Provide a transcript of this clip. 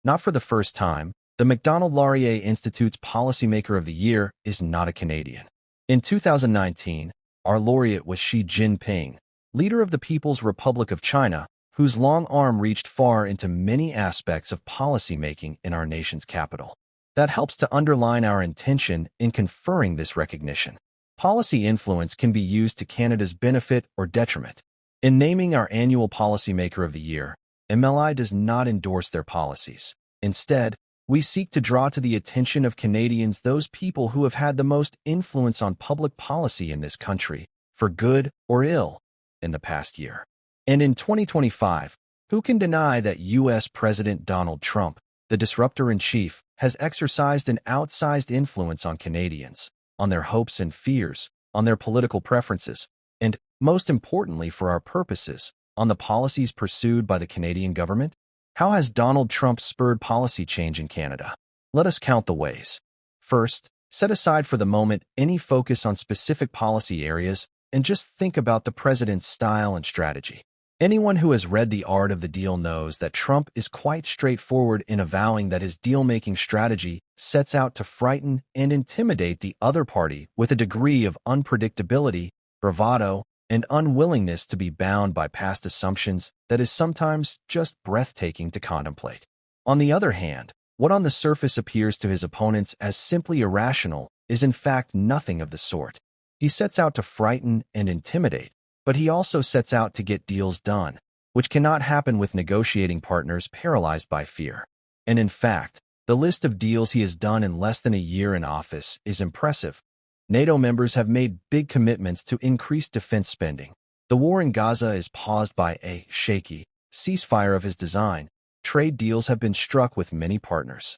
Not for the first time, the Macdonald-Laurier Institute's Policymaker of the Year is not a Canadian. In 2019, our laureate was Xi Jinping, leader of the People's Republic of China, whose long arm reached far into many aspects of policymaking in our nation's capital. That helps to underline our intention in conferring this recognition. Policy influence can be used to Canada's benefit or detriment. In naming our annual Policymaker of the Year, MLI does not endorse their policies. Instead, we seek to draw to the attention of Canadians those people who have had the most influence on public policy in this country, for good or ill, in the past year. And in 2025, who can deny that U.S. President Donald Trump, the disruptor-in-chief, has exercised an outsized influence on Canadians, on their hopes and fears, on their political preferences, and, most importantly for our purposes, on the policies pursued by the Canadian government? How has Donald Trump spurred policy change in Canada? Let us count the ways. First, set aside for the moment any focus on specific policy areas and just think about the president's style and strategy. Anyone who has read The Art of the Deal knows that Trump is quite straightforward in avowing that his deal-making strategy sets out to frighten and intimidate the other party with a degree of unpredictability, bravado, and unwillingness to be bound by past assumptions that is sometimes just breathtaking to contemplate. On the other hand, what on the surface appears to his opponents as simply irrational is in fact nothing of the sort. He sets out to frighten and intimidate, but he also sets out to get deals done, which cannot happen with negotiating partners paralyzed by fear. And in fact, the list of deals he has done in less than a year in office is impressive. NATO members have made big commitments to increase defense spending. The war in Gaza is paused by a shaky ceasefire of his design. Trade deals have been struck with many partners.